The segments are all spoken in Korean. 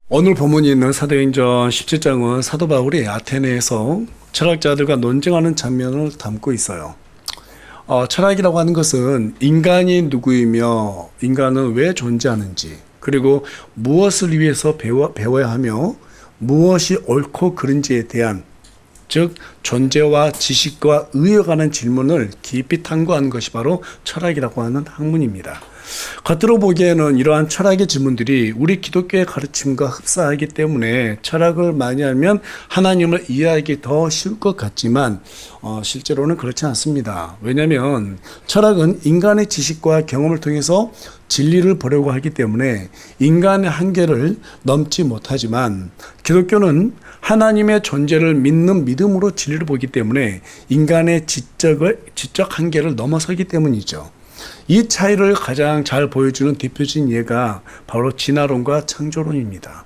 오늘 본문이 있는 사도행전 17장은 사도 바울이 아테네에서 철학자들과 논쟁하는 장면을 담고 있어요. 철학이라고 하는 것은 인간이 누구이며 인간은 왜 존재하는지, 그리고 무엇을 위해서 배워야 하며 무엇이 옳고 그른지에 대한, 즉 존재와 지식과 의에 관한 질문을 깊이 탐구하는 것이 바로 철학이라고 하는 학문입니다. 겉으로 보기에는 이러한 철학의 질문들이 우리 기독교의 가르침과 흡사하기 때문에 철학을 많이 알면 하나님을 이해하기 더 쉬울 것 같지만 실제로는 그렇지 않습니다. 왜냐하면 철학은 인간의 지식과 경험을 통해서 진리를 보려고 하기 때문에 인간의 한계를 넘지 못하지만, 기독교는 하나님의 존재를 믿는 믿음으로 진리를 보기 때문에 인간의 지적 한계를 넘어서기 때문이죠. 이 차이를 가장 잘 보여주는 대표적인 예가 바로 진화론과 창조론입니다.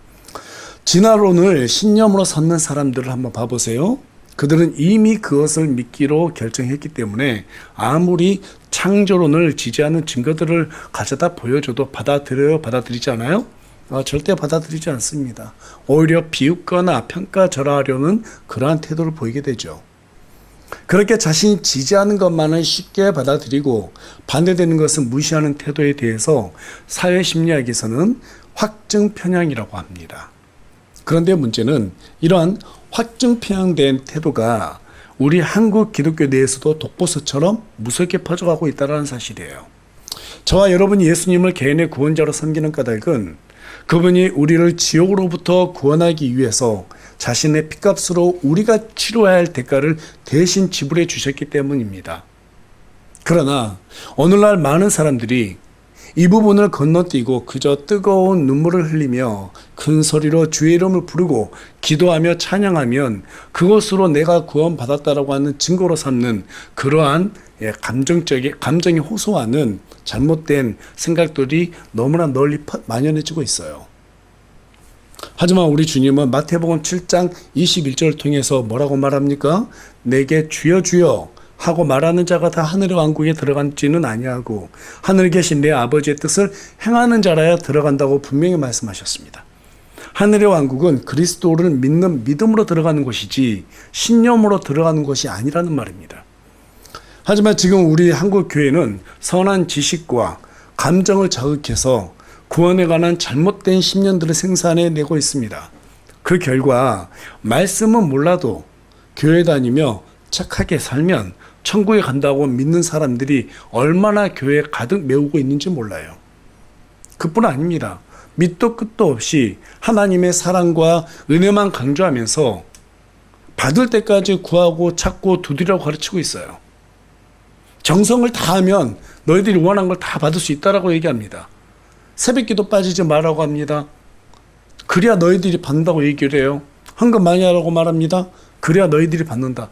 진화론을 신념으로 삼는 사람들을 한번 봐보세요. 그들은 이미 그것을 믿기로 결정했기 때문에 아무리 창조론을 지지하는 증거들을 가져다 보여줘도 받아들이지 않아요? 절대 받아들이지 않습니다. 오히려 비웃거나 평가절하하려는 그러한 태도를 보이게 되죠. 그렇게 자신이 지지하는 것만은 쉽게 받아들이고 반대되는 것은 무시하는 태도에 대해서 사회심리학에서는 확증 편향이라고 합니다. 그런데 문제는 이러한 확증 편향된 태도가 우리 한국 기독교 내에서도 독보수처럼 무섭게 퍼져가고 있다는 사실이에요. 저와 여러분이 예수님을 개인의 구원자로 섬기는 까닭은 그분이 우리를 지옥으로부터 구원하기 위해서 자신의 피값으로 우리가 치러야 할 대가를 대신 지불해 주셨기 때문입니다. 그러나 오늘날 많은 사람들이 이 부분을 건너뛰고 그저 뜨거운 눈물을 흘리며 큰 소리로 주의 이름을 부르고 기도하며 찬양하면 그것으로 내가 구원받았다라고 하는 증거로 삼는 그러한 감정이 호소하는 잘못된 생각들이 너무나 널리 만연해지고 있어요. 하지만 우리 주님은 마태복음 7장 21절을 통해서 뭐라고 말합니까? 내게 주여 주여 하고 말하는 자가 다 하늘의 왕국에 들어간지는 아니하고 하늘에 계신 내 아버지의 뜻을 행하는 자라야 들어간다고 분명히 말씀하셨습니다. 하늘의 왕국은 그리스도를 믿는 믿음으로 들어가는 것이지 신념으로 들어가는 것이 아니라는 말입니다. 하지만 지금 우리 한국 교회는 선한 지식과 감정을 자극해서 구원에 관한 잘못된 신념들을 생산해내고 있습니다. 그 결과 말씀은 몰라도 교회 다니며 착하게 살면 천국에 간다고 믿는 사람들이 얼마나 교회에 가득 메우고 있는지 몰라요. 그뿐 아닙니다. 밑도 끝도 없이 하나님의 사랑과 은혜만 강조하면서 받을 때까지 구하고 찾고 두드리라고 가르치고 있어요. 정성을 다하면 너희들이 원하는 걸 다 받을 수 있다라고 얘기합니다. 새벽기도 빠지지 말라고 합니다. 그래야 너희들이 받는다고 얘기를 해요. 헌금 많이 하라고 말합니다. 그래야 너희들이 받는다.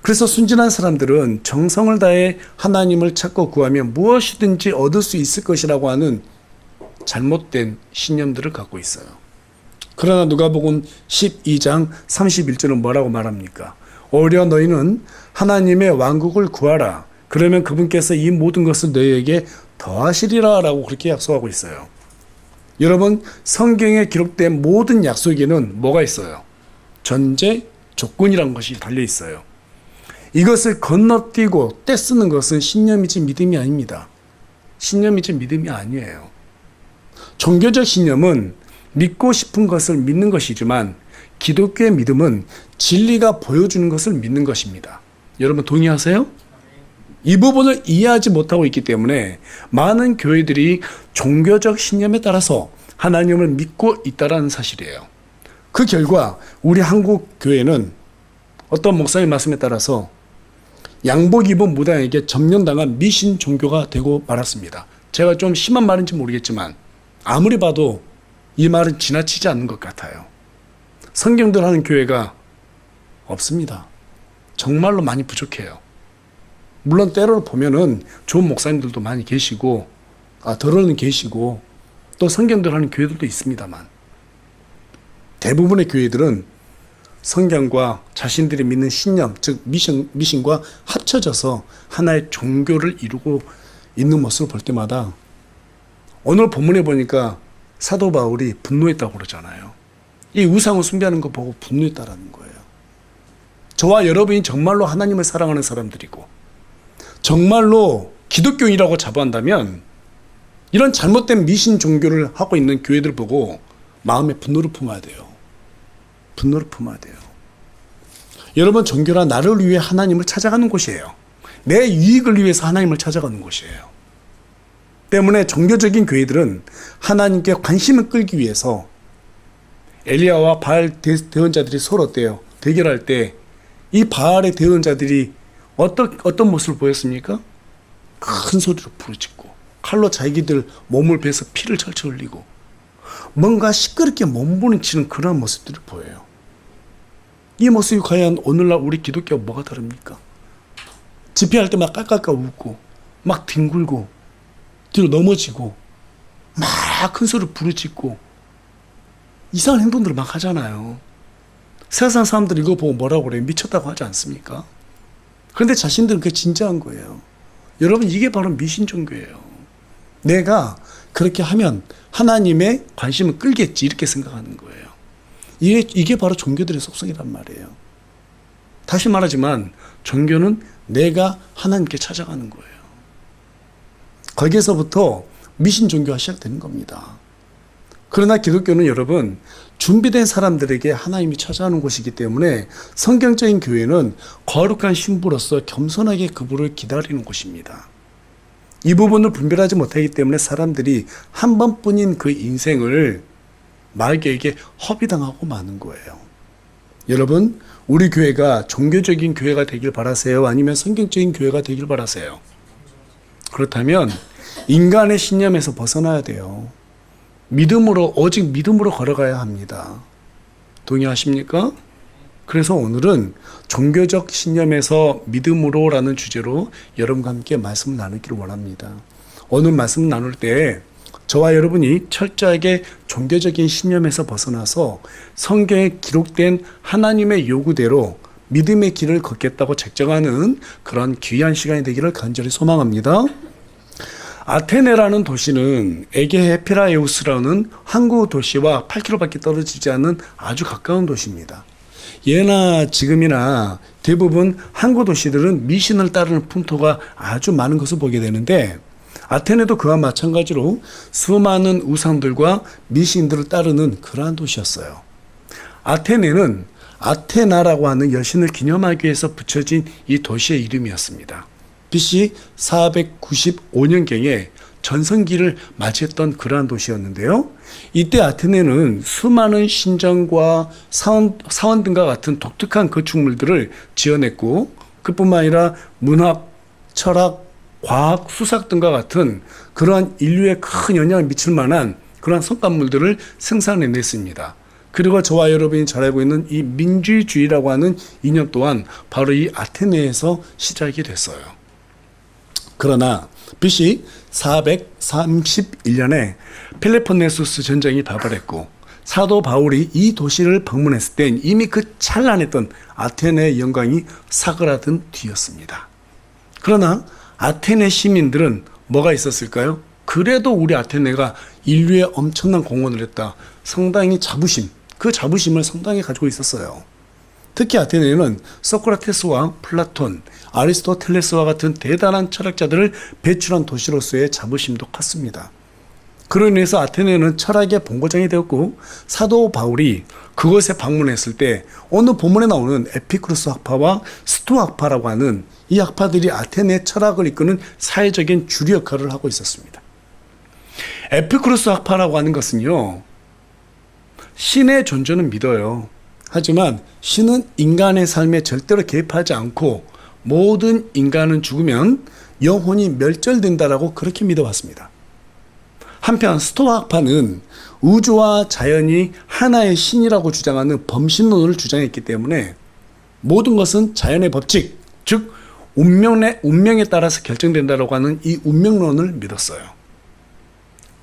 그래서 순진한 사람들은 정성을 다해 하나님을 찾고 구하면 무엇이든지 얻을 수 있을 것이라고 하는 잘못된 신념들을 갖고 있어요. 그러나 누가복음 12장 31절은 뭐라고 말합니까? 오히려 너희는 하나님의 왕국을 구하라. 그러면 그분께서 이 모든 것을 너희에게 더하시리라 라고 그렇게 약속하고 있어요. 여러분, 성경에 기록된 모든 약속에는 뭐가 있어요? 전제, 조건이라는 것이 달려 있어요. 이것을 건너뛰고 떼쓰는 것은 신념이지 믿음이 아닙니다. 신념이지 믿음이 아니에요. 종교적 신념은 믿고 싶은 것을 믿는 것이지만 기독교의 믿음은 진리가 보여주는 것을 믿는 것입니다. 여러분 동의하세요? 이 부분을 이해하지 못하고 있기 때문에 많은 교회들이 종교적 신념에 따라서 하나님을 믿고 있다는 사실이에요. 그 결과 우리 한국 교회는 어떤 목사님 말씀에 따라서 양복 입은 무당에게 점령당한 미신 종교가 되고 말았습니다. 제가 좀 심한 말인지 모르겠지만 아무리 봐도 이 말은 지나치지 않는 것 같아요. 성경들 하는 교회가 없습니다. 정말로 많이 부족해요. 물론 때로 보면은 좋은 목사님들도 많이 계시고 덜어는 계시고 또 성경들 하는 교회들도 있습니다만 대부분의 교회들은 성경과 자신들이 믿는 신념, 즉 미신과 합쳐져서 하나의 종교를 이루고 있는 모습을 볼 때마다 오늘 본문에 보니까 사도 바울이 분노했다고 그러잖아요. 이 우상을 숭배하는 거 보고 분노했다라는 거예요. 저와 여러분이 정말로 하나님을 사랑하는 사람들이고 정말로 기독교인이라고 자부한다면 이런 잘못된 미신 종교를 하고 있는 교회들 보고 마음에 분노를 품어야 돼요. 분노를 품어야 돼요. 여러분, 종교란 나를 위해 하나님을 찾아가는 곳이에요. 내 이익을 위해서 하나님을 찾아가는 곳이에요. 때문에 종교적인 교회들은 하나님께 관심을 끌기 위해서 엘리야와 바알 대언자들이 서로 어때요? 대결할 때 이 바알의 대언자들이 어떤 모습을 보였습니까? 큰 소리로 부르짖고 칼로 자기들 몸을 베서 피를 철철 흘리고 뭔가 시끄럽게 몸부림치는 그런 모습들을 보여요. 이 모습이 과연 오늘날 우리 기독교와 뭐가 다릅니까? 집회할 때 막 깔깔깔 웃고 막 뒹굴고 뒤로 넘어지고 막 큰 소리로 부르짖고 이상한 행동들을 막 하잖아요. 세상 사람들이 이거 보고 뭐라고 그래요? 미쳤다고 하지 않습니까? 그런데 자신들은 그게 진짜한 거예요. 여러분, 이게 바로 미신 종교예요. 내가 그렇게 하면 하나님의 관심을 끌겠지 이렇게 생각하는 거예요. 이게 바로 종교들의 속성이란 말이에요. 다시 말하지만 종교는 내가 하나님께 찾아가는 거예요. 거기에서부터 미신 종교가 시작되는 겁니다. 그러나 기독교는 여러분, 준비된 사람들에게 하나님이 찾아오는 곳이기 때문에 성경적인 교회는 거룩한 신부로서 겸손하게 그분을 기다리는 곳입니다. 이 부분을 분별하지 못하기 때문에 사람들이 한 번뿐인 그 인생을 마귀에게 허비당하고 마는 거예요. 여러분, 우리 교회가 종교적인 교회가 되길 바라세요? 아니면 성경적인 교회가 되길 바라세요? 그렇다면 인간의 신념에서 벗어나야 돼요. 오직 믿음으로 걸어가야 합니다. 동의하십니까? 그래서 오늘은 종교적 신념에서 믿음으로라는 주제로 여러분과 함께 말씀을 나누기를 원합니다. 오늘 말씀 나눌 때 저와 여러분이 철저하게 종교적인 신념에서 벗어나서 성경에 기록된 하나님의 요구대로 믿음의 길을 걷겠다고 작정하는 그런 귀한 시간이 되기를 간절히 소망합니다. 아테네라는 도시는 에게 피라에우스라는 항구 도시와 8km밖에 떨어지지 않는 아주 가까운 도시입니다. 예나 지금이나 대부분 항구 도시들은 미신을 따르는 풍토가 아주 많은 것을 보게 되는데 아테네도 그와 마찬가지로 수많은 우상들과 미신들을 따르는 그러한 도시였어요. 아테네는 아테나라고 하는 여신을 기념하기 위해서 붙여진 이 도시의 이름이었습니다. BC 495년경에 전성기를 맞이했던 그러한 도시였는데요. 이때 아테네는 수많은 신전과 사원 등과 같은 독특한 건축물들을 지어냈고 그뿐만 아니라 문학, 철학, 과학, 수학 등과 같은 그러한 인류에 큰 영향을 미칠 만한 그러한 성과물들을 생산해냈습니다. 그리고 저와 여러분이 잘 알고 있는 이 민주주의라고 하는 이념 또한 바로 이 아테네에서 시작이 됐어요. 그러나 BC 431년에 펠로폰네소스 전쟁이 발발했고 사도 바울이 이 도시를 방문했을 땐 이미 그 찬란했던 아테네의 영광이 사그라든 뒤였습니다. 그러나 아테네 시민들은 뭐가 있었을까요? 그래도 우리 아테네가 인류에 엄청난 공헌을 했다. 상당히 그 자부심을 상당히 가지고 있었어요. 특히 아테네는 소크라테스와 플라톤, 아리스토텔레스와 같은 대단한 철학자들을 배출한 도시로서의 자부심도 컸습니다. 그로 인해서 아테네는 철학의 본고장이 되었고 사도 바울이 그곳에 방문했을 때 오늘 본문에 나오는 에피쿠로스 학파와 스토아 학파라고 하는 이 학파들이 아테네 철학을 이끄는 사회적인 주류 역할을 하고 있었습니다. 에피쿠로스 학파라고 하는 것은요, 신의 존재는 믿어요. 하지만 신은 인간의 삶에 절대로 개입하지 않고 모든 인간은 죽으면 영혼이 멸절된다라고 그렇게 믿어왔습니다. 한편 스토아학파는 우주와 자연이 하나의 신이라고 주장하는 범신론을 주장했기 때문에 모든 것은 자연의 법칙, 즉 운명에 따라서 결정된다라고 하는 이 운명론을 믿었어요.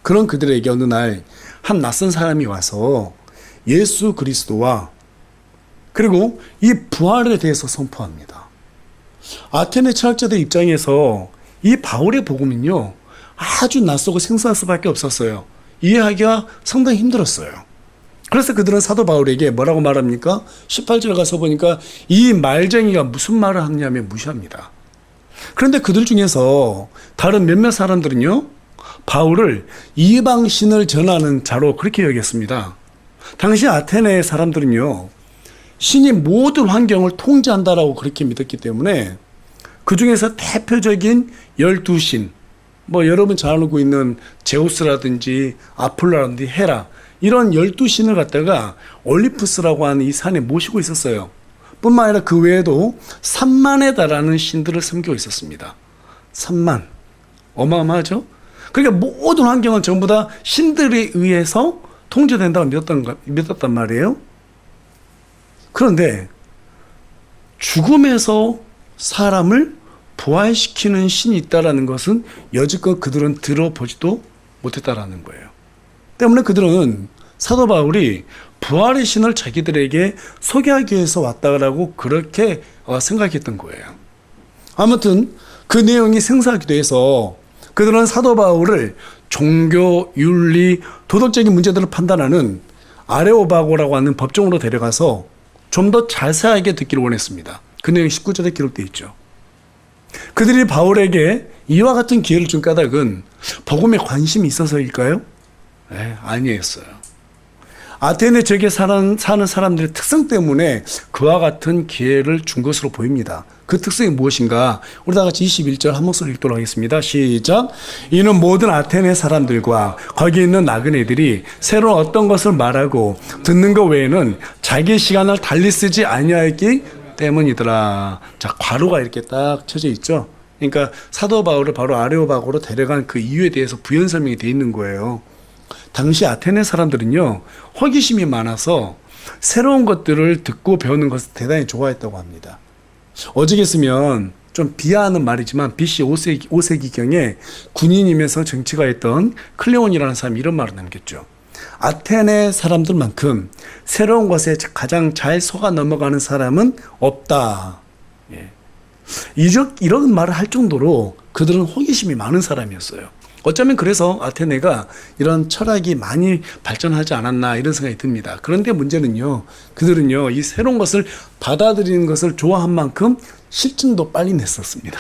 그런 그들에게 어느 날 한 낯선 사람이 와서 예수 그리스도와 그리고 이 부활에 대해서 선포합니다. 아테네 철학자들 입장에서 이 바울의 복음은요, 아주 낯설고 생소할 수밖에 없었어요. 이해하기가 상당히 힘들었어요. 그래서 그들은 사도 바울에게 뭐라고 말합니까? 18절 가서 보니까 이 말쟁이가 무슨 말을 하느냐며 무시합니다. 그런데 그들 중에서 다른 몇몇 사람들은요, 바울을 이방신을 전하는 자로 그렇게 여겼습니다. 당시 아테네 사람들은요, 신이 모든 환경을 통제한다라고 그렇게 믿었기 때문에 그 중에서 대표적인 12신, 여러분 잘 알고 있는 제우스라든지 아폴로라든지 헤라, 이런 12신을 갖다가 올림푸스라고 하는 이 산에 모시고 있었어요. 뿐만 아니라 그 외에도 3만에 달하는 신들을 섬기고 있었습니다. 3만. 어마어마하죠? 그러니까 모든 환경은 전부 다 신들에 의해서 통제된다고 믿었단 말이에요. 그런데 죽음에서 사람을 부활시키는 신이 있다는 것은 여지껏 그들은 들어보지도 못했다라는 거예요. 때문에 그들은 사도 바울이 부활의 신을 자기들에게 소개하기 위해서 왔다라고 그렇게 생각했던 거예요. 아무튼 그 내용이 생소하기도 해서 그들은 사도 바울을 종교, 윤리, 도덕적인 문제들을 판단하는 아레오바고라고 하는 법정으로 데려가서 좀 더 자세하게 듣기를 원했습니다. 그 내용이 19절에 기록되어 있죠. 그들이 바울에게 이와 같은 기회를 준 까닭은 복음에 관심이 있어서일까요? 아니었어요. 아테네 지역에 사는 사람들의 특성 때문에 그와 같은 기회를 준 것으로 보입니다. 그 특성이 무엇인가? 우리 다 같이 21절 한 목소리 읽도록 하겠습니다. 시작. 이는 모든 아테네 사람들과 거기 있는 나그네들이 새로운 어떤 것을 말하고 듣는 것 외에는 자기 시간을 달리 쓰지 아니하였기 때문이더라. 자, 괄호가 이렇게 딱 쳐져 있죠. 그러니까 사도 바울을 바로 아레오바고로 데려간 그 이유에 대해서 부연 설명이 되어 있는 거예요. 당시 아테네 사람들은요, 호기심이 많아서 새로운 것들을 듣고 배우는 것을 대단히 좋아했다고 합니다. 어지겠으면 좀 비하하는 말이지만 BC 5세기경에 군인이면서 정치가했던 클레온이라는 사람이 이런 말을 남겼죠. 아테네 사람들만큼 새로운 것에 가장 잘 속아 넘어가는 사람은 없다. 이런 말을 할 정도로 그들은 호기심이 많은 사람이었어요. 어쩌면 그래서 아테네가 이런 철학이 많이 발전하지 않았나 이런 생각이 듭니다. 그런데 문제는요, 그들은요, 이 새로운 것을 받아들이는 것을 좋아한 만큼 실증도 빨리 냈었습니다.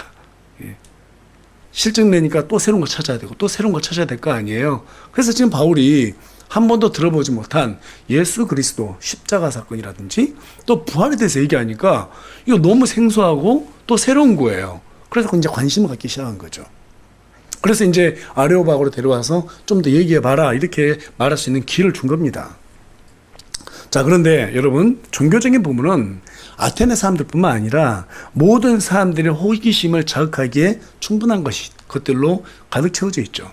실증 내니까 또 새로운 거 찾아야 되고 또 새로운 거 찾아야 될 거 아니에요. 그래서 지금 바울이 한 번도 들어보지 못한 예수 그리스도 십자가 사건이라든지 또 부활에 대해서 얘기하니까 이거 너무 생소하고 또 새로운 거예요. 그래서 이제 관심을 갖기 시작한 거죠. 그래서 이제 아레오바고로 데려와서 좀 더 얘기해봐라 이렇게 말할 수 있는 기회를 준 겁니다. 자, 그런데 여러분, 종교적인 부분은 아테네 사람들뿐만 아니라 모든 사람들의 호기심을 자극하기에 충분한 것들로 가득 채워져 있죠.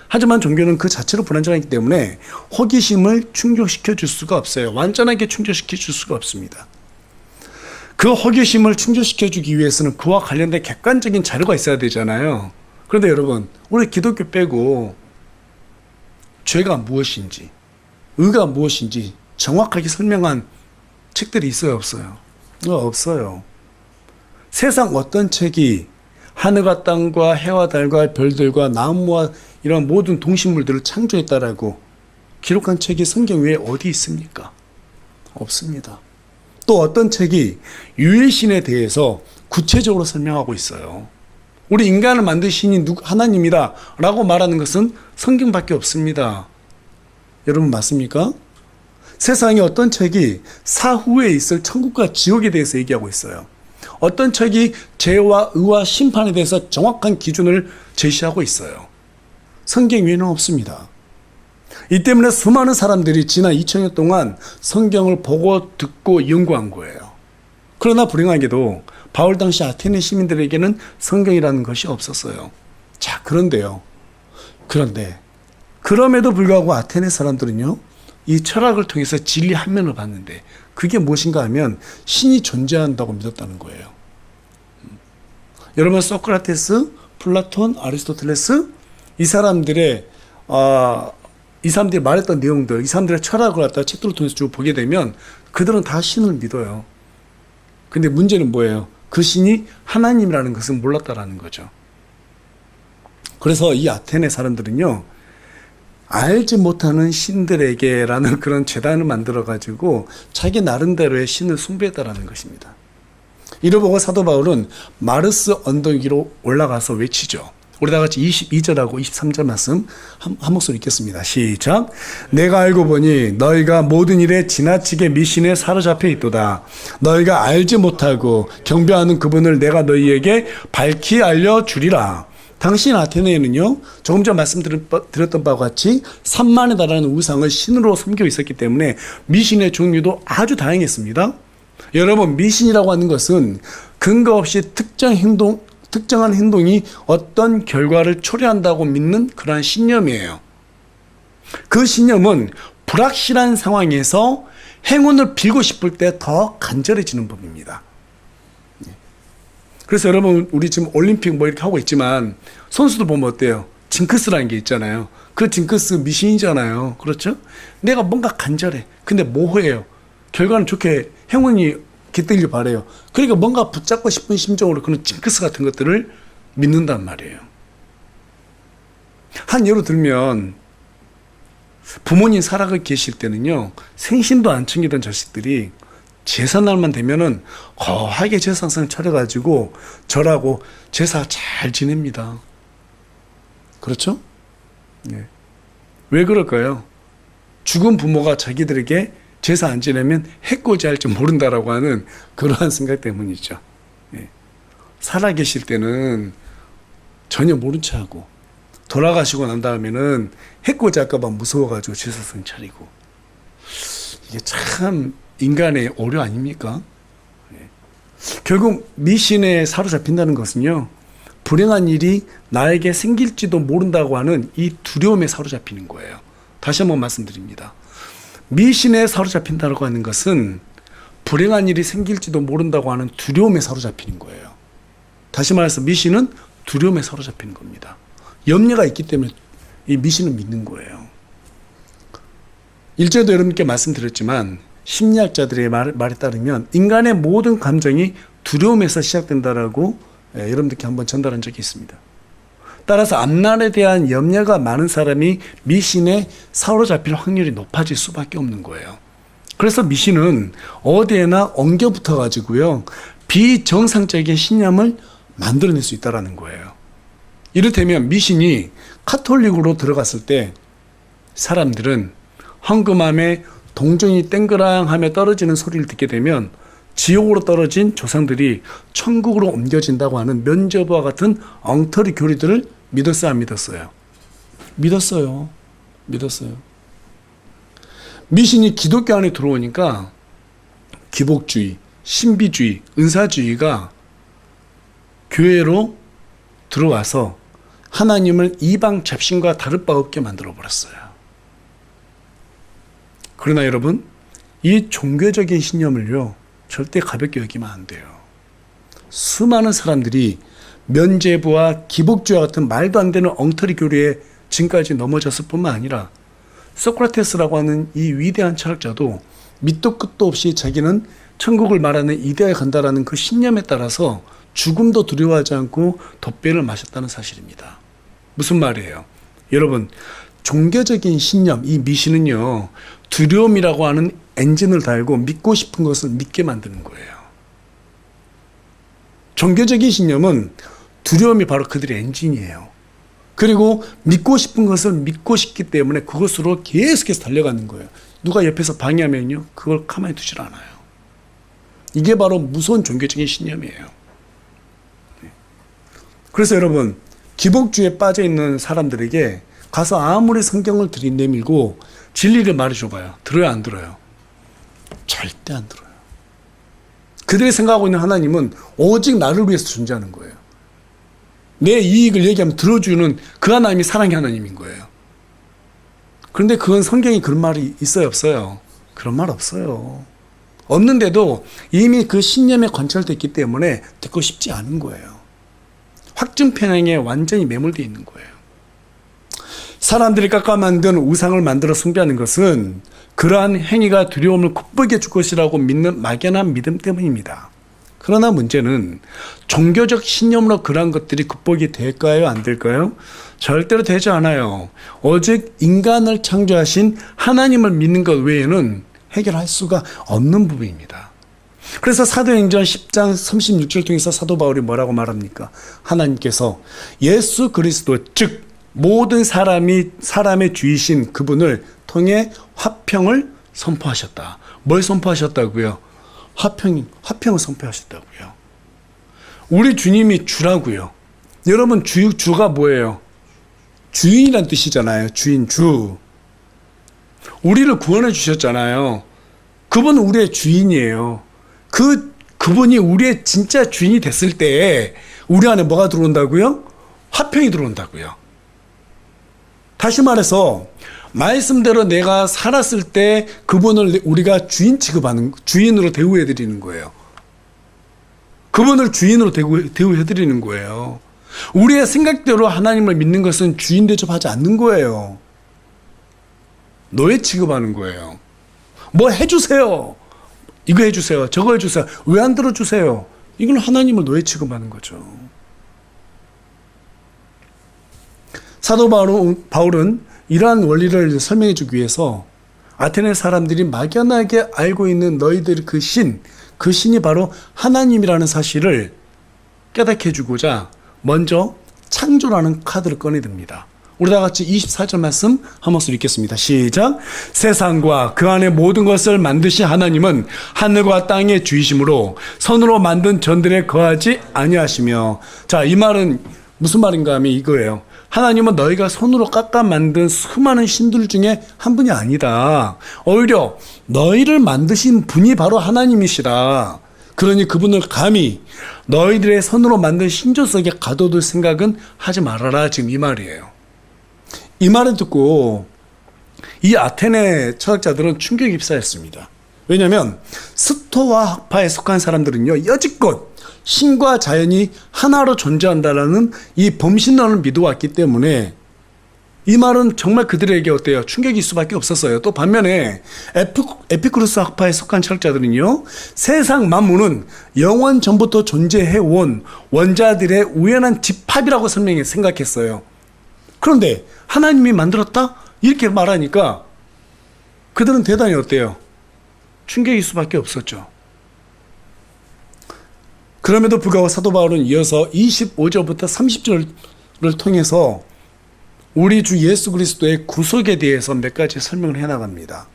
하지만 종교는 그 자체로 불완전하기 때문에 호기심을 충족시켜 줄 수가 없어요. 완전하게 충족시켜 줄 수가 없습니다. 그 호기심을 충족시켜 주기 위해서는 그와 관련된 객관적인 자료가 있어야 되잖아요. 그런데 여러분, 우리 기독교 빼고 죄가 무엇인지, 의가 무엇인지 정확하게 설명한 책들이 있어요, 없어요? 없어요. 세상 어떤 책이 하늘과 땅과 해와 달과 별들과 나무와 이런 모든 동식물들을 창조했다라고 기록한 책이 성경 외에 어디 있습니까? 없습니다. 또 어떤 책이 유일신에 대해서 구체적으로 설명하고 있어요. 우리 인간을 만드신 신이 하나님이다 라고 말하는 것은 성경밖에 없습니다. 여러분 맞습니까? 세상에 어떤 책이 사후에 있을 천국과 지옥에 대해서 얘기하고 있어요. 어떤 책이 죄와 의와 심판에 대해서 정확한 기준을 제시하고 있어요. 성경 외에는 없습니다. 이 때문에 수많은 사람들이 지난 2000년 동안 성경을 보고 듣고 연구한 거예요. 그러나 불행하게도 바울 당시 아테네 시민들에게는 성경이라는 것이 없었어요. 자, 그런데요. 그럼에도 불구하고 아테네 사람들은요, 이 철학을 통해서 진리 한 면을 봤는데 그게 무엇인가 하면 신이 존재한다고 믿었다는 거예요. 여러분, 소크라테스, 플라톤, 아리스토텔레스 이 사람들이 말했던 내용들, 이 사람들의 철학을 갖다가 책들을 통해서 쭉 보게 되면 그들은 다 신을 믿어요. 근데 문제는 뭐예요? 그 신이 하나님이라는 것을 몰랐다라는 거죠. 그래서 이 아테네 사람들은요, 알지 못하는 신들에게라는 그런 재단을 만들어가지고 자기 나름대로의 신을 숭배했다라는 것입니다. 이를 보고 사도 바울은 마르스 언덕 위로 올라가서 외치죠. 우리 다 같이 22절하고 23절 말씀 한 목소리 읽겠습니다. 시작. 내가 알고 보니 너희가 모든 일에 지나치게 미신에 사로잡혀 있도다. 너희가 알지 못하고 경배하는 그분을 내가 너희에게 밝히 알려주리라. 당신 아테네에는요, 조금 전 말씀드렸던 바와 같이 3만에 달하는 우상을 신으로 섬기고 있었기 때문에 미신의 종류도 아주 다양했습니다. 여러분, 미신이라고 하는 것은 근거 없이 특정한 행동이 어떤 결과를 초래한다고 믿는 그러한 신념이에요. 그 신념은 불확실한 상황에서 행운을 빌고 싶을 때 더 간절해지는 법입니다. 그래서 여러분, 우리 지금 올림픽 뭐 이렇게 하고 있지만 선수들 보면 어때요? 징크스라는 게 있잖아요. 그 징크스 미신이잖아요. 그렇죠? 내가 뭔가 간절해. 근데 모호해요. 결과는 좋게 행운이 깃들길 바래요. 그러니까 뭔가 붙잡고 싶은 심정으로 그런 징크스 같은 것들을 믿는단 말이에요. 한 예로 들면 부모님 살아가 계실 때는요, 생신도 안 챙기던 자식들이 제사날만 되면은 거하게 제사상 차려가지고 절하고 제사 잘 지냅니다. 그렇죠? 네. 왜 그럴까요? 죽은 부모가 자기들에게 제사 안 지내면 해코지 할지 모른다라고 하는 그러한 생각 때문이죠. 네. 살아계실 때는 전혀 모른 체 하고 돌아가시고 난 다음에는 해코지 할까봐 무서워가지고 제사상 차리고. 이게 참 인간의 오류 아닙니까? 네. 결국 미신에 사로잡힌다는 것은요, 불행한 일이 나에게 생길지도 모른다고 하는 이 두려움에 사로잡히는 거예요. 다시 한번 말씀드립니다. 미신에 사로잡힌다고 하는 것은 불행한 일이 생길지도 모른다고 하는 두려움에 사로잡히는 거예요. 다시 말해서 미신은 두려움에 사로잡히는 겁니다. 염려가 있기 때문에 이 미신을 믿는 거예요. 일제도 여러분께 말씀드렸지만 심리학자들의 말에 따르면 인간의 모든 감정이 두려움에서 시작된다라고 여러분들께 한번 전달한 적이 있습니다. 따라서 앞날에 대한 염려가 많은 사람이 미신에 사로잡힐 확률이 높아질 수밖에 없는 거예요. 그래서 미신은 어디에나 엉겨 붙어 가지고요, 비정상적인 신념을 만들어낼 수 있다는 거예요. 이를테면 미신이 카톨릭으로 들어갔을 때 사람들은 황금함에 동전이 땡그랑하며 떨어지는 소리를 듣게 되면 지옥으로 떨어진 조상들이 천국으로 옮겨진다고 하는 면죄부와 같은 엉터리 교리들을 믿었어요, 안 믿었어요? 믿었어요. 미신이 기독교 안에 들어오니까 기복주의, 신비주의, 은사주의가 교회로 들어와서 하나님을 이방 잡신과 다를 바 없게 만들어버렸어요. 그러나 여러분, 이 종교적인 신념을요, 절대 가볍게 여기면 안 돼요. 수많은 사람들이 면죄부와 기복주의와 같은 말도 안 되는 엉터리 교리에 지금까지 넘어졌을 뿐만 아니라 소크라테스라고 하는 이 위대한 철학자도 밑도 끝도 없이 자기는 천국을 말하는 이데아에 간다라는 그 신념에 따라서 죽음도 두려워하지 않고 돛배를 마셨다는 사실입니다. 무슨 말이에요? 여러분, 종교적인 신념, 이 미신은요, 두려움이라고 하는 엔진을 달고 믿고 싶은 것을 믿게 만드는 거예요. 종교적인 신념은 두려움이 바로 그들의 엔진이에요. 그리고 믿고 싶은 것을 믿고 싶기 때문에 그것으로 계속해서 달려가는 거예요. 누가 옆에서 방해하면요, 그걸 가만히 두질 않아요. 이게 바로 무서운 종교적인 신념이에요. 그래서 여러분, 기복주의에 빠져 있는 사람들에게 가서 아무리 성경을 들이내밀고 진리를 말해줘봐요. 들어요, 안 들어요? 절대 안 들어요. 그들이 생각하고 있는 하나님은 오직 나를 위해서 존재하는 거예요. 내 이익을 얘기하면 들어주는 그 하나님이 사랑의 하나님인 거예요. 그런데 그건 성경에 그런 말이 있어요, 없어요? 그런 말 없어요. 없는데도 이미 그 신념에 관철됐기 때문에 듣고 싶지 않은 거예요. 확증 편향에 완전히 매몰되어 있는 거예요. 사람들이 깎아 만든 우상을 만들어 숭배하는 것은 그러한 행위가 두려움을 곱게 줄 것이라고 믿는 막연한 믿음 때문입니다. 그러나 문제는 종교적 신념으로 그러한 것들이 극복이 될까요, 안 될까요? 절대로 되지 않아요. 오직 인간을 창조하신 하나님을 믿는 것 외에는 해결할 수가 없는 부분입니다. 그래서 사도행전 10장 36절 통해서 사도 바울이 뭐라고 말합니까? 하나님께서 예수 그리스도 즉 모든 사람의 주이신 그분을 통해 화평을 선포하셨다. 뭘 선포하셨다고요? 화평을 선포하셨다고요. 우리 주님이 주라고요. 여러분 주가 뭐예요? 주인이란 뜻이잖아요. 주인, 주. 우리를 구원해 주셨잖아요. 그분은 우리의 주인이에요. 그분이 우리의 진짜 주인이 됐을 때 우리 안에 뭐가 들어온다고요? 화평이 들어온다고요. 다시 말해서 말씀대로 내가 살았을 때 그분을 우리가 주인으로 대우해 드리는 거예요. 그분을 주인으로 대우해 드리는 거예요. 우리의 생각대로 하나님을 믿는 것은 주인 대접하지 않는 거예요. 노예 취급하는 거예요. 뭐 해주세요. 이거 해주세요. 저거 해주세요. 왜 안 들어주세요? 이건 하나님을 노예 취급하는 거죠. 사도 바울은 이러한 원리를 설명해 주기 위해서 아테네 사람들이 막연하게 알고 있는 너희들의 그 신이 바로 하나님이라는 사실을 깨닫게 해주고자 먼저 창조라는 카드를 꺼내듭니다. 우리 다 같이 24절 말씀 한 목소리 읽겠습니다. 시작. 세상과 그 안에 모든 것을 만드신 하나님은 하늘과 땅의 주이심으로 손으로 만든 전들에 거하지 아니하시며. 자, 이 말은 무슨 말인가 하면 이거예요. 하나님은 너희가 손으로 깎아 만든 수많은 신들 중에 한 분이 아니다. 오히려 너희를 만드신 분이 바로 하나님이시다. 그러니 그분을 감히 너희들의 손으로 만든 신조 속에 가둬둘 생각은 하지 말아라. 지금 이 말이에요. 이 말을 듣고 이 아테네 철학자들은 충격이 휩싸였습니다. 왜냐하면 스토와 학파에 속한 사람들은요, 여지껏 신과 자연이 하나로 존재한다라는 이 범신론을 믿어왔기 때문에 이 말은 정말 그들에게 어때요? 충격일 수밖에 없었어요. 또 반면에 에피쿠로스 학파에 속한 철학자들은요, 세상 만물은 영원 전부터 존재해온 원자들의 우연한 집합이라고 생각했어요. 그런데 하나님이 만들었다? 이렇게 말하니까 그들은 대단히 어때요? 충격일 수밖에 없었죠. 그럼에도 불구하고 사도 바울은 이어서 25절부터 30절을 통해서 우리 주 예수 그리스도의 구속에 대해서 몇 가지 설명을 해나갑니다.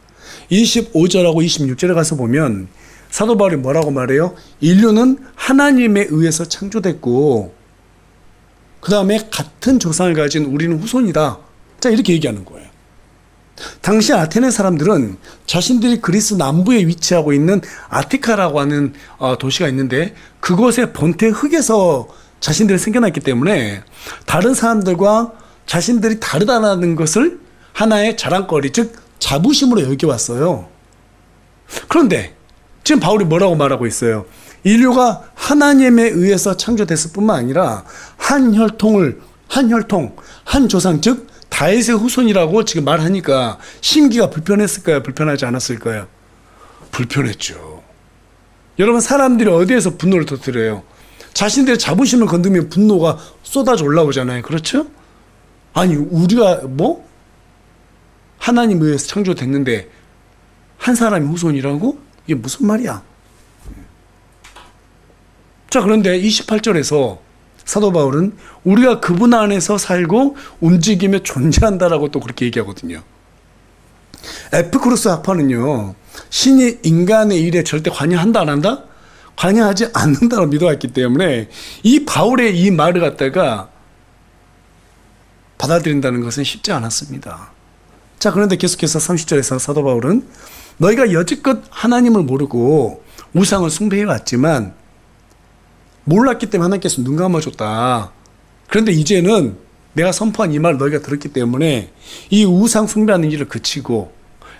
25절하고 26절에 가서 보면 사도 바울이 뭐라고 말해요? 인류는 하나님에 의해서 창조됐고 그 다음에 같은 조상을 가진 우리는 후손이다. 자, 이렇게 얘기하는 거예요. 당시 아테네 사람들은 자신들이 그리스 남부에 위치하고 있는 아티카라고 하는 도시가 있는데 그곳의 번태 흙에서 자신들이 생겨났기 때문에 다른 사람들과 자신들이 다르다는 것을 하나의 자랑거리, 즉 자부심으로 여겨왔어요. 그런데 지금 바울이 뭐라고 말하고 있어요? 인류가 하나님에 의해서 창조됐을 뿐만 아니라 한 조상, 즉 다윗의 후손이라고 지금 말하니까 심기가 불편했을까요? 불편하지 않았을까요? 불편했죠. 여러분, 사람들이 어디에서 분노를 터뜨려요? 자신들의 자부심을 건드리면 분노가 쏟아져 올라오잖아요. 그렇죠? 아니, 우리가 하나님에 의해서 창조됐는데 한 사람이 후손이라고? 이게 무슨 말이야? 자, 그런데 28절에서 사도 바울은 우리가 그분 안에서 살고 움직이며 존재한다라고 또 그렇게 얘기하거든요. 에피쿠로스 학파는요, 신이 인간의 일에 절대 관여한다 안 한다? 관여하지 않는다고 믿어왔기 때문에 이 바울의 이 말을 갖다가 받아들인다는 것은 쉽지 않았습니다. 자, 그런데 계속해서 30절에서 사도 바울은 너희가 여지껏 하나님을 모르고 우상을 숭배해왔지만 몰랐기 때문에 하나님께서 눈 감아줬다. 그런데 이제는 내가 선포한 이 말을 너희가 들었기 때문에 이 우상 숭배하는 일을 그치고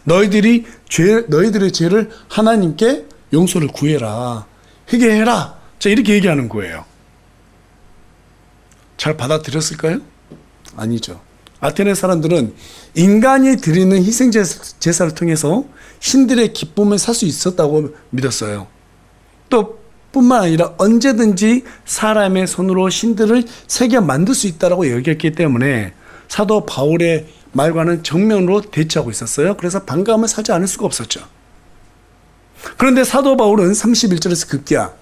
너희들의 죄를 하나님께 용서를 구해라. 회개해라. 자, 이렇게 얘기하는 거예요. 잘 받아들였을까요? 아니죠. 아테네 사람들은 인간이 드리는 희생 제사를 통해서 신들의 기쁨을 살 수 있었다고 믿었어요. 또 뿐만 아니라 언제든지 사람의 손으로 신들을 새겨 만들 수 있다라고 여겼기 때문에 사도 바울의 말과는 정면으로 대치하고 있었어요. 그래서 반감을 사지 않을 수가 없었죠. 그런데 사도 바울은 31절에서 급기야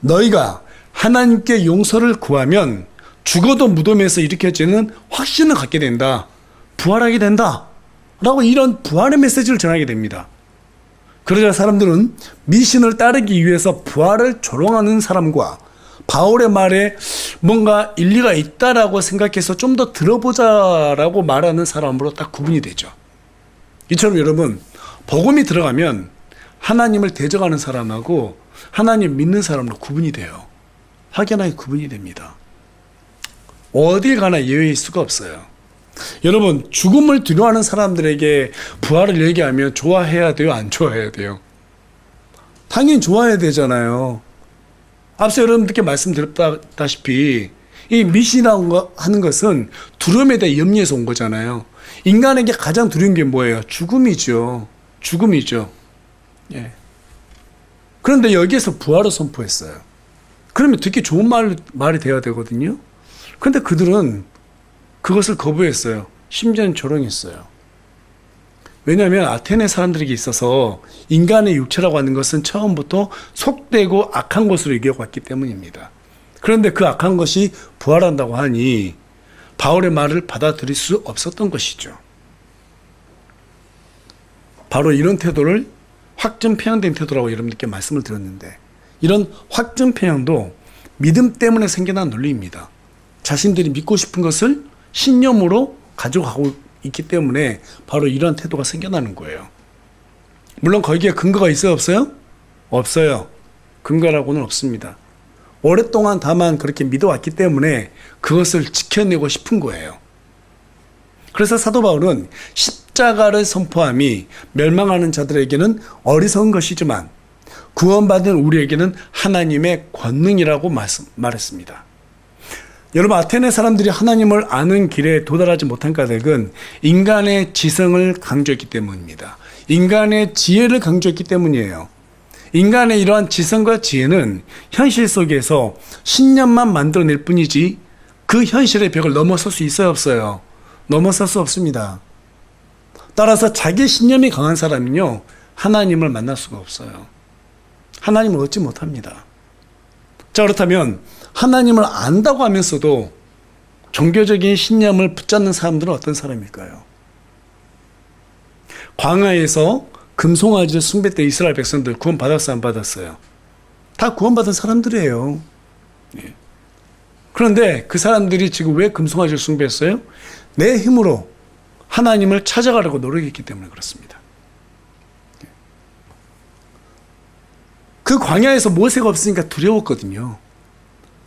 너희가 하나님께 용서를 구하면 죽어도 무덤에서 일으켜지는 확신을 갖게 된다. 부활하게 된다. 라고 이런 부활의 메시지를 전하게 됩니다. 그러자 사람들은 미신을 따르기 위해서 부활을 조롱하는 사람과 바울의 말에 뭔가 일리가 있다라고 생각해서 좀 더 들어보자라고 말하는 사람으로 딱 구분이 되죠. 이처럼 여러분, 복음이 들어가면 하나님을 대적하는 사람하고 하나님 믿는 사람으로 구분이 돼요. 확연하게 구분이 됩니다. 어딜 가나 예외일 수가 없어요. 여러분, 죽음을 두려워하는 사람들에게 부활을 얘기하면 좋아해야 돼요? 안 좋아해야 돼요? 당연히 좋아해야 되잖아요. 앞서 여러분들께 말씀드렸다시피 이 미신이라고 하는 것은 두려움에 대해 염려에서 온 거잖아요. 인간에게 가장 두려운 게 뭐예요? 죽음이죠. 죽음이죠. 예. 그런데 여기에서 부활을 선포했어요. 그러면 듣기 좋은 말이 돼야 되거든요. 그런데 그들은 그것을 거부했어요. 심지어는 조롱했어요. 왜냐하면 아테네 사람들에게 있어서 인간의 육체라고 하는 것은 처음부터 속되고 악한 것으로 여겨왔기 때문입니다. 그런데 그 악한 것이 부활한다고 하니 바울의 말을 받아들일 수 없었던 것이죠. 바로 이런 태도를 확증 편향된 태도라고 여러분들께 말씀을 드렸는데, 이런 확증 편향도 믿음 때문에 생겨난 논리입니다. 자신들이 믿고 싶은 것을 신념으로 가져가고 있기 때문에 바로 이런 태도가 생겨나는 거예요. 물론 거기에 근거가 있어요, 없어요? 없어요. 근거라고는 없습니다. 오랫동안 다만 그렇게 믿어왔기 때문에 그것을 지켜내고 싶은 거예요. 그래서 사도 바울은 십자가를 선포함이 멸망하는 자들에게는 어리석은 것이지만 구원받은 우리에게는 하나님의 권능이라고 말했습니다. 여러분, 아테네 사람들이 하나님을 아는 길에 도달하지 못한 까닭은 인간의 지성을 강조했기 때문입니다. 인간의 지혜를 강조했기 때문이에요. 인간의 이러한 지성과 지혜는 현실 속에서 신념만 만들어낼 뿐이지 그 현실의 벽을 넘어설 수 있어요, 없어요? 넘어설 수 없습니다. 따라서 자기 신념이 강한 사람은요, 하나님을 만날 수가 없어요. 하나님을 얻지 못합니다. 자, 그렇다면 하나님을 안다고 하면서도 종교적인 신념을 붙잡는 사람들은 어떤 사람일까요? 광야에서 금송아지를 숭배했던 이스라엘 백성들 구원 받았어요, 안 받았어요? 다 구원받은 사람들이에요. 예. 그런데 그 사람들이 지금 왜 금송아지를 숭배했어요? 내 힘으로 하나님을 찾아가려고 노력했기 때문에 그렇습니다. 그 광야에서 모세가 없으니까 두려웠거든요.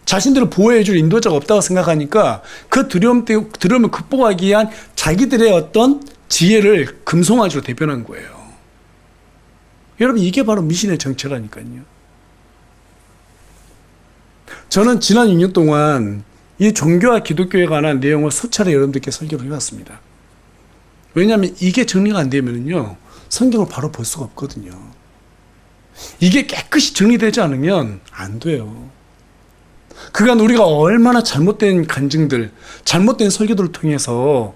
자신들을 보호해줄 인도자가 없다고 생각하니까 그 두려움을 극복하기 위한 자기들의 어떤 지혜를 금송아지로 대변한 거예요. 여러분, 이게 바로 미신의 정체라니까요. 저는 지난 6년 동안 이 종교와 기독교에 관한 내용을 수차례 여러분들께 설교를 해왔습니다. 왜냐하면 이게 정리가 안 되면요, 성경을 바로 볼 수가 없거든요. 이게 깨끗이 정리되지 않으면 안 돼요. 그간 우리가 얼마나 잘못된 간증들, 잘못된 설교들을 통해서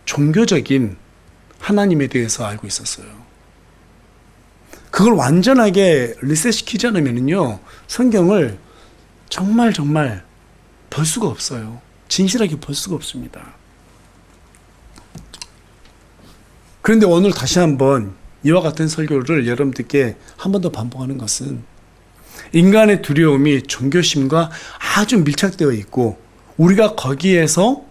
종교적인 하나님에 대해서 알고 있었어요. 그걸 완전하게 리셋시키지 않으면요, 성경을 정말 볼 수가 없어요. 진실하게 볼 수가 없습니다. 그런데 오늘 다시 한번 이와 같은 설교를 여러분들께 한 번 더 반복하는 것은 인간의 두려움이 종교심과 아주 밀착되어 있고 우리가 거기에서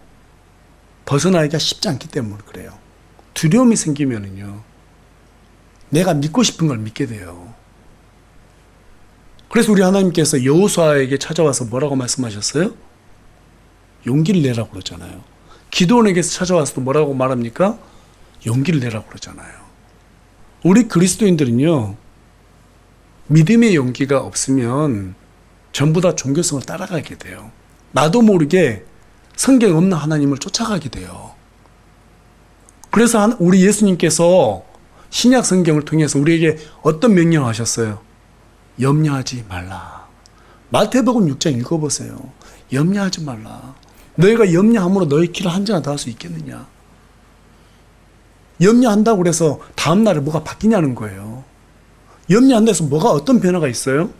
벗어나기가 쉽지 않기 때문에 그래요. 두려움이 생기면은요, 내가 믿고 싶은 걸 믿게 돼요. 그래서 우리 하나님께서 여호수아에게 찾아와서 뭐라고 말씀하셨어요? 용기를 내라고 그러잖아요. 기드온에게서 찾아와서 뭐라고 말합니까? 용기를 내라고 그러잖아요. 우리 그리스도인들은요, 믿음의 용기가 없으면 전부 다 종교성을 따라가게 돼요. 나도 모르게 성경 없는 하나님을 쫓아가게 돼요. 그래서 우리 예수님께서 신약 성경을 통해서 우리에게 어떤 명령을 하셨어요? 염려하지 말라. 마태복음 6장 읽어보세요. 염려하지 말라. 너희가 염려함으로 너희 길을 한전하 다 할 수 있겠느냐. 염려한다고 그래서 다음날에 뭐가 바뀌냐는 거예요. 염려한다고 해서 뭐가 어떤 변화가 있어요?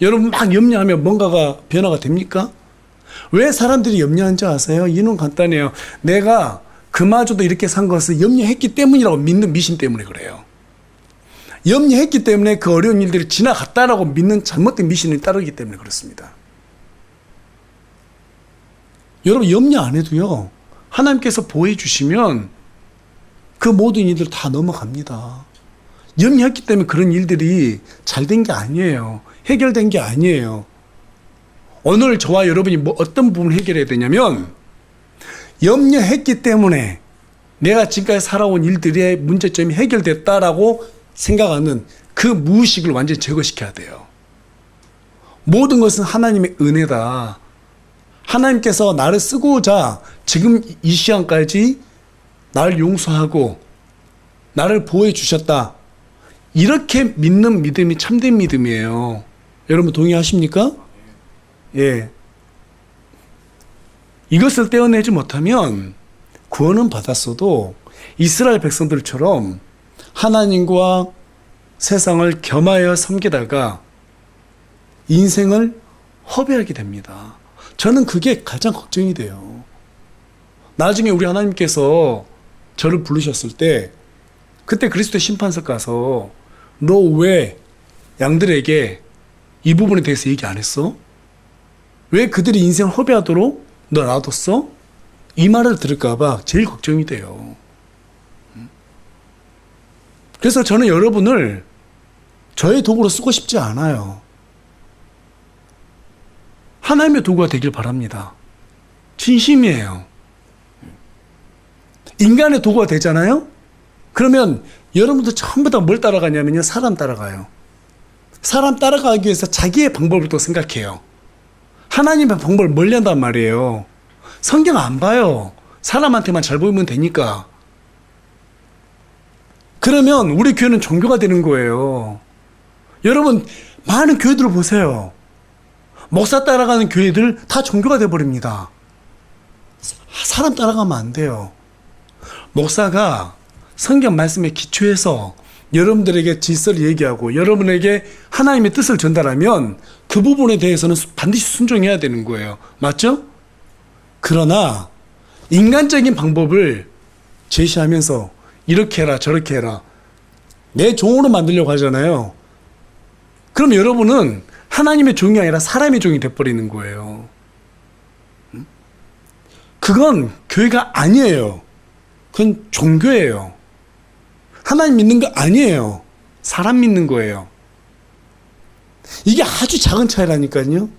여러분 막 염려하면 뭔가가 변화가 됩니까? 왜 사람들이 염려한지 아세요? 이유는 간단해요. 내가 그마저도 이렇게 산 것을 염려했기 때문이라고 믿는 미신 때문에 그래요. 염려했기 때문에 그 어려운 일들이 지나갔다라고 믿는 잘못된 미신을 따르기 때문에 그렇습니다. 여러분 염려 안 해도요. 하나님께서 보호해 주시면 그 모든 일들 다 넘어갑니다. 염려했기 때문에 그런 일들이 잘 된 게 아니에요. 해결된 게 아니에요. 오늘 저와 여러분이 어떤 부분을 해결해야 되냐면 염려했기 때문에 내가 지금까지 살아온 일들의 문제점이 해결됐다라고 생각하는 그 무의식을 완전히 제거시켜야 돼요. 모든 것은 하나님의 은혜다. 하나님께서 나를 쓰고자 지금 이 시간까지 나를 용서하고 나를 보호해 주셨다. 이렇게 믿는 믿음이 참된 믿음이에요. 여러분 동의하십니까? 예. 이것을 떼어내지 못하면 구원은 받았어도 이스라엘 백성들처럼 하나님과 세상을 겸하여 섬기다가 인생을 허비하게 됩니다. 저는 그게 가장 걱정이 돼요. 나중에 우리 하나님께서 저를 부르셨을 때 그때 그리스도의 심판석 가서 너 왜 양들에게 이 부분에 대해서 얘기 안 했어? 왜 그들이 인생을 허비하도록 너 놔뒀어? 이 말을 들을까 봐 제일 걱정이 돼요. 그래서 저는 여러분을 저의 도구로 쓰고 싶지 않아요. 하나님의 도구가 되길 바랍니다. 진심이에요. 인간의 도구가 되잖아요? 그러면 여러분들 전부 다 뭘 따라가냐면요. 사람 따라가요. 사람 따라가기 위해서 자기의 방법을 또 생각해요. 하나님의 방법을 멀리 한단 말이에요. 성경 안 봐요. 사람한테만 잘 보이면 되니까. 그러면 우리 교회는 종교가 되는 거예요. 여러분 많은 교회들을 보세요. 목사 따라가는 교회들 다 종교가 돼버립니다. 사람 따라가면 안 돼요. 목사가 성경 말씀에 기초해서 여러분들에게 질서를 얘기하고 여러분에게 하나님의 뜻을 전달하면 그 부분에 대해서는 반드시 순종해야 되는 거예요. 맞죠? 그러나 인간적인 방법을 제시하면서 이렇게 해라 저렇게 해라 내 종으로 만들려고 하잖아요. 그럼 여러분은 하나님의 종이 아니라 사람의 종이 돼버리는 거예요. 그건 교회가 아니에요. 그건 종교예요. 하나님 믿는 거 아니에요. 사람 믿는 거예요. 이게 아주 작은 차이라니까요.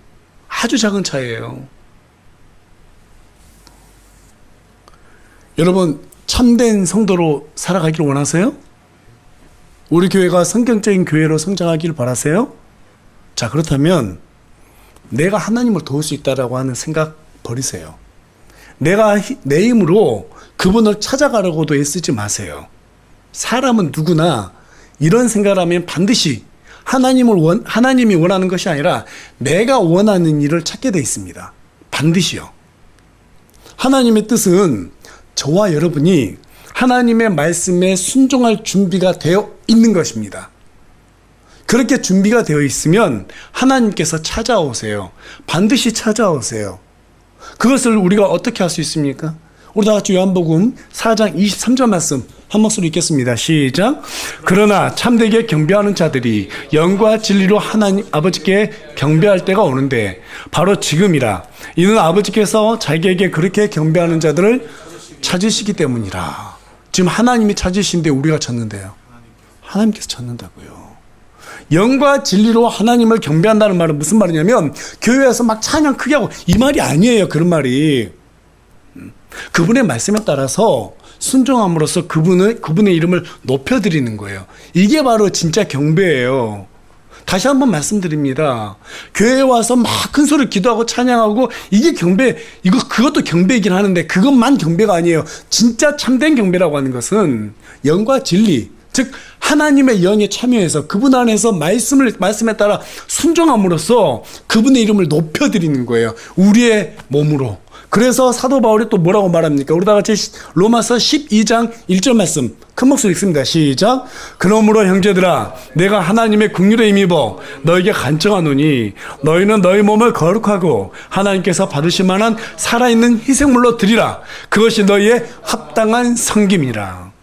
아주 작은 차이예요. 여러분 참된 성도로 살아가기를 원하세요? 우리 교회가 성경적인 교회로 성장하기를 바라세요? 자, 그렇다면 내가 하나님을 도울 수 있다라고 하는 생각 버리세요. 내가 내 힘으로 그분을 찾아가려고도 애쓰지 마세요. 사람은 누구나 이런 생각을 하면 반드시 하나님이 원하는 것이 아니라 내가 원하는 일을 찾게 돼 있습니다. 반드시요. 하나님의 뜻은 저와 여러분이 하나님의 말씀에 순종할 준비가 되어 있는 것입니다. 그렇게 준비가 되어 있으면 하나님께서 찾아오세요. 반드시 찾아오세요. 그것을 우리가 어떻게 할 수 있습니까? 우리 다 같이 요한복음 4장 23절 말씀 한 목소리 읽겠습니다. 시작. 그러나 참되게 경배하는 자들이 영과 진리로 하나님 아버지께 경배할 때가 오는데 바로 지금이라. 이는 아버지께서 자기에게 그렇게 경배하는 자들을 찾으시기 때문이라. 지금 하나님이 찾으신데 우리가 찾는데요. 하나님께서 찾는다고요. 영과 진리로 하나님을 경배한다는 말은 무슨 말이냐면 교회에서 막 찬양 크게 하고 이 말이 아니에요. 그런 말이. 그분의 말씀에 따라서 순종함으로써 그분의 이름을 높여드리는 거예요. 이게 바로 진짜 경배예요. 다시 한번 말씀드립니다. 교회에 와서 막 큰 소리 기도하고 찬양하고 이게 경배, 그것도 경배이긴 하는데 그것만 경배가 아니에요. 진짜 참된 경배라고 하는 것은 영과 진리, 즉 하나님의 영에 참여해서 그분 안에서 말씀에 따라 순종함으로써 그분의 이름을 높여드리는 거예요. 우리의 몸으로. 그래서 사도 바울이 또 뭐라고 말합니까? 우리 다 같이 로마서 12장 1절 말씀 큰 목소리 읽습니다. 시작. 그러므로 형제들아 내가 하나님의 긍휼에 힘입어 너에게 간청하노니 너희는 너희 몸을 거룩하고 하나님께서 받으실 만한 살아있는 희생물로 드리라. 그것이 너희의 합당한 섬김이라.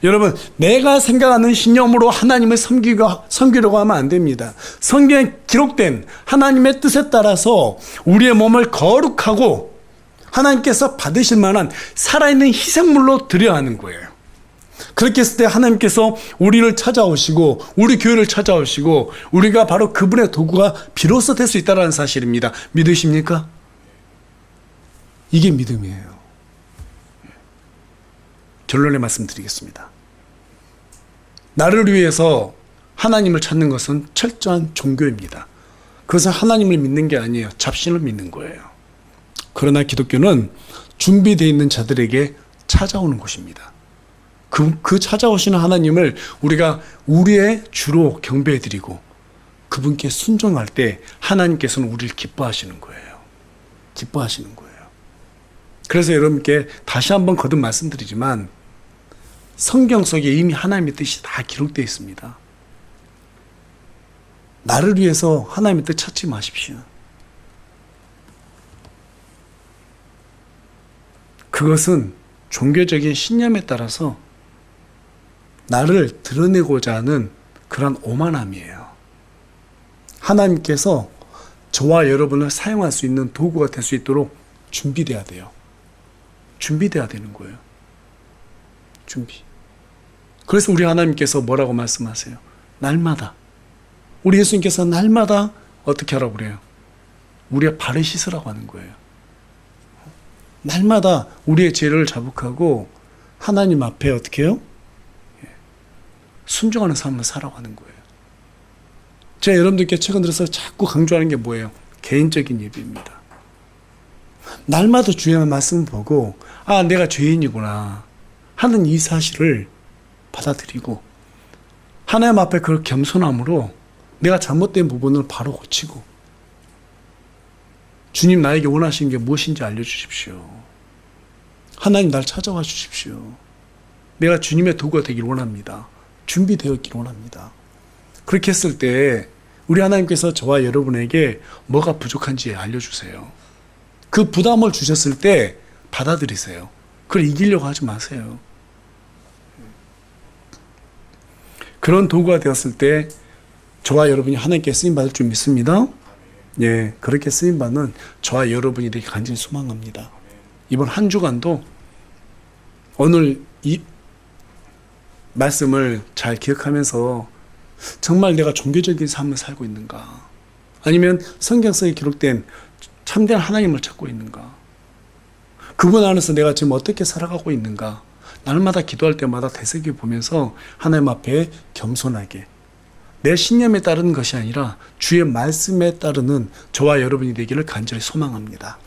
여러분, 내가 생각하는 신념으로 하나님을 섬기려고 하면 안 됩니다. 성경에 기록된 하나님의 뜻에 따라서 우리의 몸을 거룩하고 하나님께서 받으실 만한 살아있는 희생물로 드려야 하는 거예요. 그렇게 했을 때 하나님께서 우리를 찾아오시고 우리 교회를 찾아오시고 우리가 바로 그분의 도구가 비로소 될 수 있다는 사실입니다. 믿으십니까? 이게 믿음이에요. 결론의 말씀 드리겠습니다. 나를 위해서 하나님을 찾는 것은 철저한 종교입니다. 그것은 하나님을 믿는 게 아니에요. 잡신을 믿는 거예요. 그러나 기독교는 준비되어 있는 자들에게 찾아오는 곳입니다. 그 찾아오시는 하나님을 우리가 우리의 주로 경배해드리고 그분께 순종할 때 하나님께서는 우리를 기뻐하시는 거예요. 기뻐하시는 거예요. 그래서 여러분께 다시 한번 거듭 말씀드리지만 성경 속에 이미 하나님의 뜻이 다 기록되어 있습니다. 나를 위해서 하나님의 뜻 찾지 마십시오. 그것은 종교적인 신념에 따라서 나를 드러내고자 하는 그런 오만함이에요. 하나님께서 저와 여러분을 사용할 수 있는 도구가 될 수 있도록 준비돼야 돼요. 준비돼야 되는 거예요. 준비. 그래서 우리 하나님께서 뭐라고 말씀하세요? 날마다. 우리 예수님께서 날마다 어떻게 하라고 그래요? 우리의 발을 씻으라고 하는 거예요. 날마다 우리의 죄를 자복하고 하나님 앞에 어떻게 해요? 순종하는 삶을 살아가고 하는 거예요. 제가 여러분들께 최근 들어서 자꾸 강조하는 게 뭐예요? 개인적인 예배입니다. 날마다 주의 말씀을 보고 아, 내가 죄인이구나 하는 이 사실을 받아들이고 하나님 앞에 그 겸손함으로 내가 잘못된 부분을 바로 고치고 주님 나에게 원하시는 게 무엇인지 알려주십시오. 하나님 날 찾아와 주십시오. 내가 주님의 도구가 되길 원합니다. 준비되어 있길 원합니다. 그렇게 했을 때 우리 하나님께서 저와 여러분에게 뭐가 부족한지 알려주세요. 그 부담을 주셨을 때 받아들이세요. 그걸 이기려고 하지 마세요. 그런 도구가 되었을 때 저와 여러분이 하나님께 쓰임받을 줄 믿습니다. 예, 그렇게 쓰임받는 저와 여러분이 되게 간절히 소망합니다. 이번 한 주간도 오늘 이 말씀을 잘 기억하면서 정말 내가 종교적인 삶을 살고 있는가? 아니면 성경서에 기록된 참된 하나님을 찾고 있는가? 그분 안에서 내가 지금 어떻게 살아가고 있는가? 날마다 기도할 때마다 되새겨보면서 하나님 앞에 겸손하게 내 신념에 따르는 것이 아니라 주의 말씀에 따르는 저와 여러분이 되기를 간절히 소망합니다.